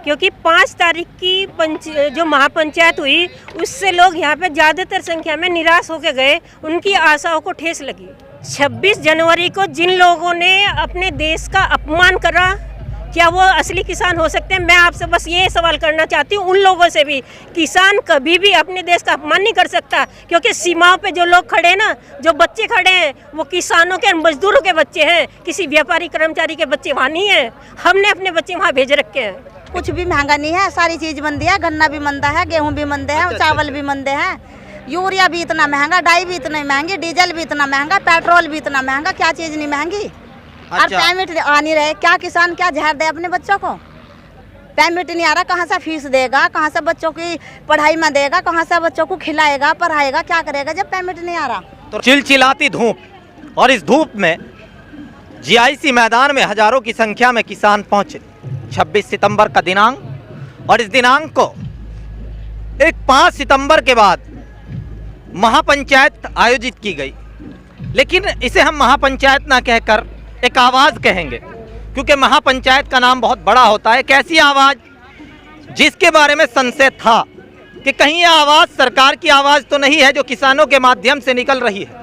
क्योंकि 5 तारीख की जो महापंचायत हुई उससे लोग यहाँ पे ज़्यादातर संख्या में निराश होकर गए, उनकी आशाओं को ठेस लगी। 26 जनवरी को जिन लोगों ने अपने देश का अपमान करा, क्या वो असली किसान हो सकते हैं? मैं आपसे बस ये सवाल करना चाहती हूँ उन लोगों से भी, किसान कभी भी अपने देश का अपमान नहीं कर सकता, क्योंकि सीमाओं पे जो लोग खड़े हैं ना, जो बच्चे खड़े हैं, वो किसानों के मजदूरों के बच्चे हैं, किसी व्यापारी कर्मचारी के बच्चे वहाँ नहीं हैं। हमने अपने बच्चे वहाँ भेज रखे हैं। कुछ भी महंगा नहीं है, सारी चीज मंदी है, गन्ना भी मंदा है, गेहूँ भी मंदे हैं, चावल भी मंदे हैं, यूरिया भी इतना महंगा, डाई भी इतना महंगी, डीजल भी इतना महंगा, पेट्रोल भी इतना महंगा, क्या चीज नहीं महंगी। और पेमेंट आ नहीं रहे, क्या किसान क्या जहर दे अपने बच्चों को? पेमेंट नहीं आ रहा, कहाँ से फीस देगा, कहाँ से बच्चों की पढ़ाई में देगा, कहाँ से बच्चों को खिलाएगा, पढ़ाएगा, क्या करेगा जब पेमेंट नहीं आ रहा? तो चिलचिलाती धूप, और इस धूप में जीआईसी मैदान में हजारों की संख्या में किसान पहुंचे। 26 सितंबर का दिनांक, और इस दिनांक को एक 5 सितंबर के बाद महापंचायत आयोजित की गई, लेकिन इसे हम महापंचायत ना कहकर एक आवाज़ कहेंगे, क्योंकि महापंचायत का नाम बहुत बड़ा होता है। एक ऐसी आवाज़ जिसके बारे में संशय था कि कहीं यह आवाज़ सरकार की आवाज़ तो नहीं है जो किसानों के माध्यम से निकल रही है।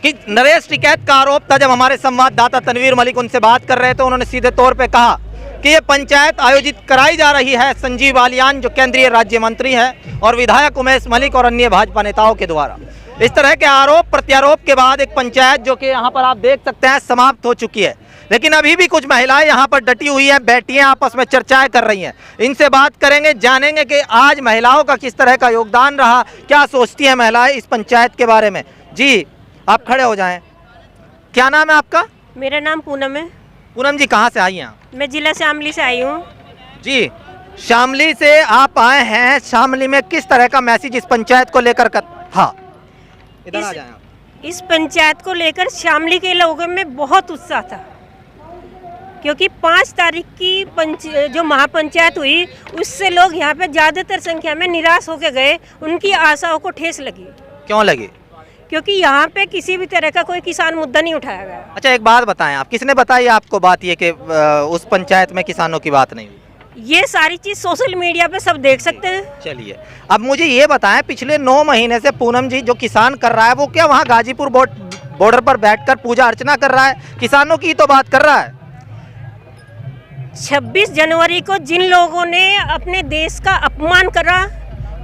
कि नरेश टिकैत का आरोप था, जब हमारे संवाददाता तनवीर मलिक उनसे बात कर रहे थे, उन्होंने सीधे तौर पे कहा कि ये पंचायत आयोजित कराई जा रही है संजीव बालियान जो केंद्रीय राज्य मंत्री हैं और विधायक उमेश मलिक और अन्य भाजपा नेताओं के द्वारा। इस तरह के आरोप प्रत्यारोप के बाद एक पंचायत जो कि यहाँ पर आप देख सकते हैं समाप्त हो चुकी है, लेकिन अभी भी कुछ महिलाएं यहाँ पर डटी हुई हैं, बैठी हैं, आपस में चर्चाएं कर रही हैं। इनसे बात करेंगे, जानेंगे कि आज महिलाओं का किस तरह का योगदान रहा, क्या सोचती हैं महिलाएं इस पंचायत के बारे में। जी आप खड़े हो जाएं। क्या नाम है आपका? मेरा नाम पूनम है। पूनम जी कहाँ से आई हैं आप? मैं जिला शामली से आई हूँ। जी शामली से आप आए हैं, शामली में किस तरह का मैसेज इस पंचायत को लेकर था? इधर आ जाएं आप। इस पंचायत को लेकर शामली के लोगों में बहुत उत्साह था, क्योंकि 5 तारीख की जो महापंचायत हुई उससे लोग यहाँ पे ज़्यादातर संख्या में निराश होकर गए, उनकी आशाओं को ठेस लगी। क्यों लगी? क्योंकि यहाँ पे किसी भी तरह का कोई किसान मुद्दा नहीं उठाया गया। अच्छा एक बात बताएं, आप किसने बताई आपको बात ये कि उस पंचायत में किसानों की बात नहीं हुई? ये सारी चीज़ सोशल मीडिया पे सब देख सकते हैं। चलिए अब मुझे ये बताएं, पिछले 9 महीने से पूनम जी जो किसान कर रहा है वो क्या वहाँ गाजीपुर बॉर्डर पर बैठकर पूजा अर्चना कर रहा है? किसानों की तो बात कर रहा है। 26 जनवरी को जिन लोगों ने अपने देश का अपमान करा,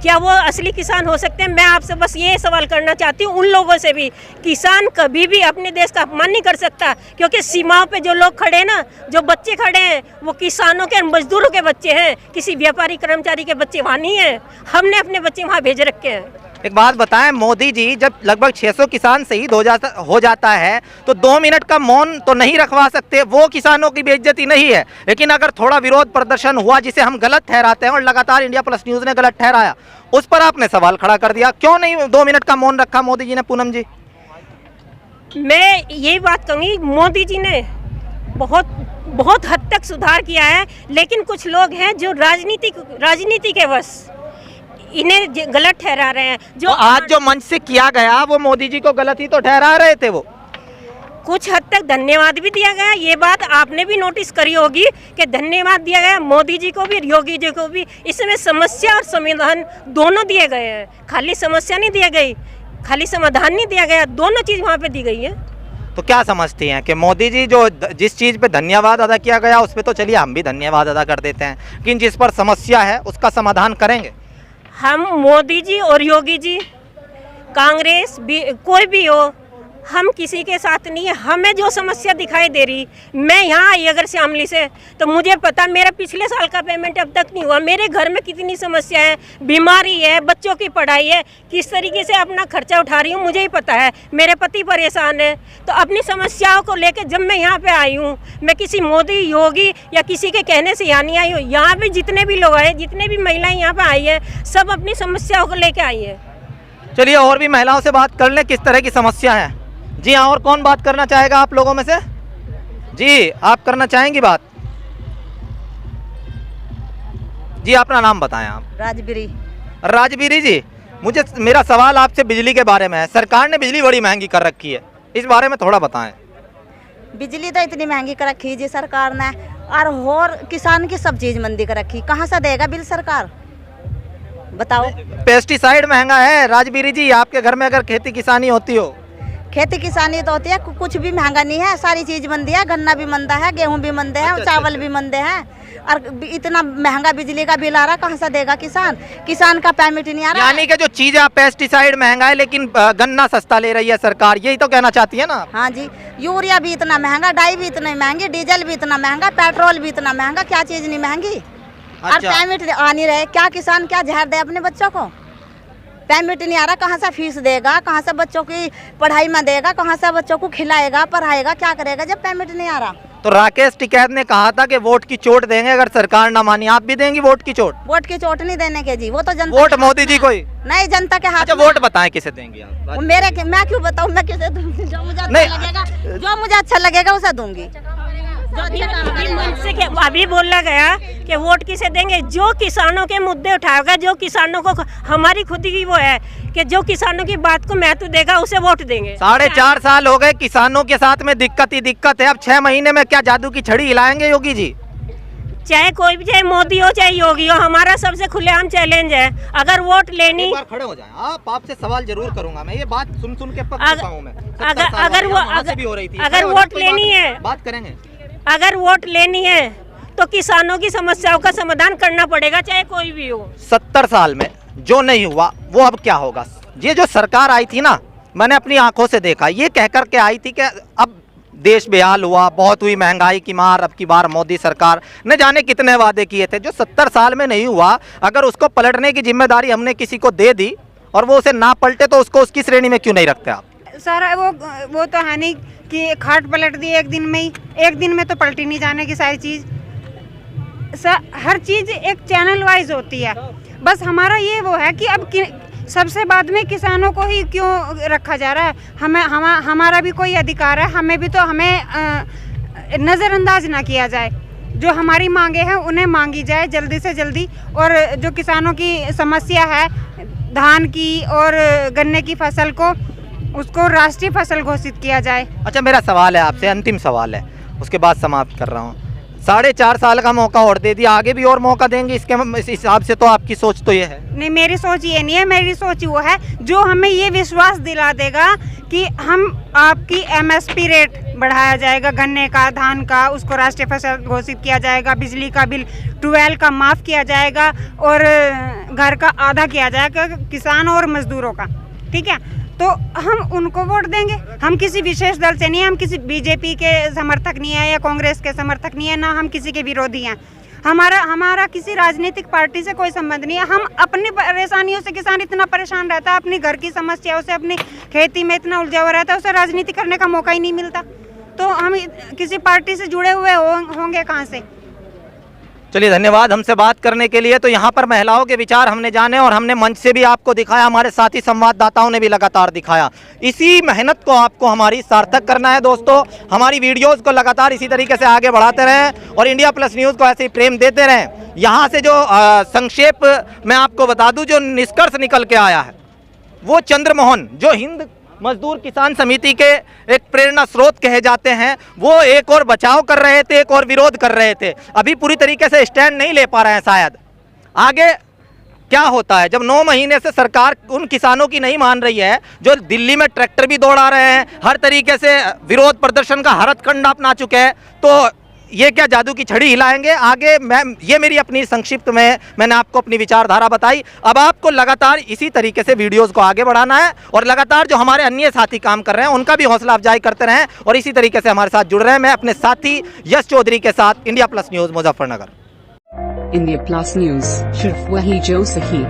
क्या वो असली किसान हो सकते हैं? मैं आपसे बस ये सवाल करना चाहती हूँ उन लोगों से भी, किसान कभी भी अपने देश का अपमान नहीं कर सकता, क्योंकि सीमाओं पे जो लोग खड़े हैं ना, जो बच्चे खड़े हैं, वो किसानों के मजदूरों के बच्चे हैं, किसी व्यापारी कर्मचारी के बच्चे वहाँ नहीं हैं। हमने अपने बच्चे वहाँ भेज रखे हैं। एक बात बताएं, मोदी जी जब लगभग 600 किसान शहीद हो जाता है तो 2 मिनट का मौन तो नहीं रखवा सकते, वो किसानों की बेइज्जती नहीं है। लेकिन अगर थोड़ा विरोध प्रदर्शन हुआ जिसे हम गलत ठहराते हैं और लगातार इंडिया प्लस न्यूज़ ने गलत ठहराया, उस पर आपने सवाल खड़ा कर दिया। क्यों नहीं 2 मिनट का मौन रखा मोदी जी ने? पूनम जी मैं यही बात कहूँगी, मोदी जी ने बहुत हद तक सुधार किया है, लेकिन कुछ लोग हैं जो राजनीति के वश इन्हें गलत ठहरा रहे हैं। जो तो आज जो मंच से किया गया वो मोदी जी को गलत ही तो ठहरा रहे थे। वो कुछ हद तक धन्यवाद भी दिया गया, ये बात आपने भी नोटिस करी होगी कि धन्यवाद दिया गया मोदी जी को भी, योगी जी को भी। इसमें समस्या और समाधान दोनों दिए गए हैं, खाली समस्या नहीं दी गई, खाली समाधान नहीं दिया गया, दोनों चीज़ वहाँ पे दी गई है। तो क्या समझती हैं कि मोदी जी जो जिस चीज़ पे धन्यवाद अदा किया गया उस पर तो चलिए हम भी धन्यवाद अदा कर देते हैं, लेकिन जिस पर समस्या है उसका समाधान करेंगे? हम मोदी जी और योगी जी, कांग्रेस भी, कोई भी हो, हम किसी के साथ नहीं है। हमें जो समस्या दिखाई दे रही, मैं यहाँ आई अगर शामली से तो मुझे पता मेरा पिछले साल का पेमेंट अब तक नहीं हुआ, मेरे घर में कितनी समस्या है, बीमारी है, बच्चों की पढ़ाई है, किस तरीके से अपना खर्चा उठा रही हूँ मुझे ही पता है, मेरे पति परेशान है। तो अपनी समस्याओं को लेकर जब मैं यहाँ पे आई हूँ, मैं किसी मोदी योगी या किसी के कहने से यहाँ नहीं आई हूँ। यहाँ पे जितने भी लोग आए, जितने भी महिलाएं यहाँ पे आई है, सब अपनी समस्याओं को लेकर आई है। चलिए और भी महिलाओं से बात कर लें किस तरह की समस्या है। जी हाँ, और कौन बात करना चाहेगा आप लोगों में से? जी आप करना चाहेंगी बात? जी अपना नाम बताएं आप। राजबीरी जी, मेरा सवाल आपसे बिजली के बारे में है। सरकार ने बिजली बड़ी महंगी कर रखी है, इस बारे में थोड़ा बताएं। बिजली तो इतनी महंगी कर रखी जी सरकार ने, और किसान की सब चीज मंदी कर रखी, कहाँ से देगा बिल सरकार, बताओ। पेस्टिसाइड महंगा है राजबीरी जी, आपके घर में अगर खेती किसानी होती हो? खेती किसानी तो होती है, कुछ भी महंगा नहीं है, सारी चीज मंदी है, गन्ना भी मंदा है, गेहूं भी मंदे हैं, चावल भी मंदे हैं, और इतना महंगा बिजली का बिल आ रहा, कहाँ से देगा किसान, किसान का पेमेंट नहीं आ रहा। यानी कि जो चीजें पेस्टिसाइड महंगा है लेकिन गन्ना सस्ता ले रही है सरकार, यही तो कहना चाहती है ना? हाँ जी, यूरिया भी इतना महंगा, डाई भी इतनी महंगी, डीजल भी इतना महंगा, पेट्रोल भी इतना महंगा, क्या चीज नहीं महंगी। और पेमेंट आ नहीं रहे, क्या किसान क्या जहर दे अपने बच्चों को, पेमेंट नहीं आ रहा, कहाँ से फीस देगा, कहाँ से बच्चों की पढ़ाई में देगा, कहाँ से बच्चों को खिलाएगा पढ़ाएगा, क्या करेगा जब पेमेंट नहीं आ रहा। तो राकेश टिकैत ने कहा था कि वोट की चोट देंगे अगर सरकार ना मानी, आप भी देंगी वोट की चोट? वोट की चोट नहीं देने के जी, वो तो जनता वोट मोदी जी को ही? नहीं, जनता के हाथ। अच्छा, वोट बताएं किसे देंगी आप? मैं क्यों बताऊं, मैं किसे दूंगी, जो मुझे अच्छा लगेगा, जो मुझे अच्छा लगेगा उसे दूंगी। अभी बोला गया कि वोट किसे देंगे, जो किसानों के मुद्दे उठाएगा, जो किसानों को, हमारी खुद की वो है कि जो किसानों की बात को महत्व देगा उसे वोट देंगे। 4.5 साल हो गए किसानों के साथ में दिक्कत ही दिक्कत है, अब 6 महीने में क्या जादू की छड़ी हिलाएंगे योगी जी? चाहे कोई भी, चाहे मोदी हो चाहे योगी हो, हमारा सबसे खुलेआम चैलेंज है, अगर वोट लेनी। एक बार खड़े हो जाएं, आपसे सवाल जरूर करूंगा मैं, ये बात सुन के पक चुका हूं मैं। अगर वोट लेनी है, बात करेंगे, अगर वोट लेनी है तो किसानों की समस्याओं का समाधान करना पड़ेगा, चाहे कोई भी हो। 70 साल में जो नहीं हुआ वो अब क्या होगा? ये जो सरकार आई थी ना, मैंने अपनी आंखों से देखा, ये कह कर के आई थी कि अब देश बेहाल हुआ, बहुत हुई महंगाई की मार, अब की बार मोदी सरकार ने जाने कितने वादे किए थे, जो 70 साल में नहीं हुआ, अगर उसको पलटने की जिम्मेदारी हमने किसी को दे दी और वो उसे ना पलटे तो उसको उसकी श्रेणी में क्यों नहीं रखते आप? सर वो तो है नहीं कि खाट पलट दी एक दिन में ही, एक दिन में तो पलटी नहीं जाने की सारी चीज़। हर चीज़ एक चैनल वाइज होती है, बस हमारा ये वो है कि अब सबसे बाद में किसानों को ही क्यों रखा जा रहा है, हमारा भी कोई अधिकार है, हमें नज़रअंदाज ना किया जाए, जो हमारी मांगे हैं उन्हें मांगी जाए जल्दी से जल्दी, और जो किसानों की समस्या है धान की और गन्ने की फसल को, उसको राष्ट्रीय फसल घोषित किया जाए। अच्छा, मेरा सवाल है आपसे, अंतिम सवाल है, उसके बाद समाप्त कर रहा हूँ। 4.5 साल का मौका और दे दिया, आगे भी और मौका देंगे इस हिसाब से, तो आपकी सोच तो ये है? नहीं, मेरी सोच ये नहीं है, मेरी सोच वो है जो हमें ये विश्वास दिला देगा कि हम आपकी MSP रेट बढ़ाया जाएगा, गन्ने का, धान का, उसको राष्ट्रीय फसल घोषित किया जाएगा, बिजली का बिल 12 का माफ़ किया जाएगा, और घर का आधा किया जाएगा किसान और मजदूरों का, ठीक है, तो हम उनको वोट देंगे। हम किसी विशेष दल से नहीं है, हम किसी बीजेपी के समर्थक नहीं है या कांग्रेस के समर्थक नहीं है, ना हम किसी के विरोधी हैं। हमारा किसी राजनीतिक पार्टी से कोई संबंध नहीं है। हम अपनी परेशानियों से, किसान इतना परेशान रहता है, अपनी घर की समस्याओं से, अपनी खेती में इतना उलझा हुआ रहता है, उसे राजनीति करने का मौका ही नहीं मिलता, तो हम किसी पार्टी से जुड़े हुए होंगे कहाँ से? चलिए, धन्यवाद हमसे बात करने के लिए। तो यहाँ पर महिलाओं के विचार हमने जाने और हमने मंच से भी आपको दिखाया, हमारे साथी संवाददाताओं ने भी लगातार दिखाया। इसी मेहनत को आपको हमारी सार्थक करना है दोस्तों, हमारी वीडियोस को लगातार इसी तरीके से आगे बढ़ाते रहें और इंडिया प्लस न्यूज़ को ऐसे ही प्रेम देते रहें। यहाँ से जो संक्षेप मैं आपको बता दूँ, जो निष्कर्ष निकल के आया है, वो चंद्रमोहन, जो हिंद मजदूर किसान समिति के एक प्रेरणा स्रोत कहे जाते हैं, वो एक और बचाव कर रहे थे, एक और विरोध कर रहे थे, अभी पूरी तरीके से स्टैंड नहीं ले पा रहे हैं। शायद आगे क्या होता है, जब 9 महीने से सरकार उन किसानों की नहीं मान रही है, जो दिल्ली में ट्रैक्टर भी दौड़ा रहे हैं, हर तरीके से विरोध प्रदर्शन का हरत-कंडा अपना चुके हैं, तो ये क्या जादू की छड़ी हिलाएंगे आगे? ये मेरी अपनी संक्षिप्त में मैंने आपको अपनी विचारधारा बताई। अब आपको लगातार इसी तरीके से वीडियोस को आगे बढ़ाना है और लगातार जो हमारे अन्य साथी काम कर रहे हैं उनका भी हौसला अफजाई करते रहें और इसी तरीके से हमारे साथ जुड़ रहे हैं। मैं अपने साथी यश चौधरी के साथ, India plus news, Muzaffarnagar. India plus news, सिर्फ वही जो सही।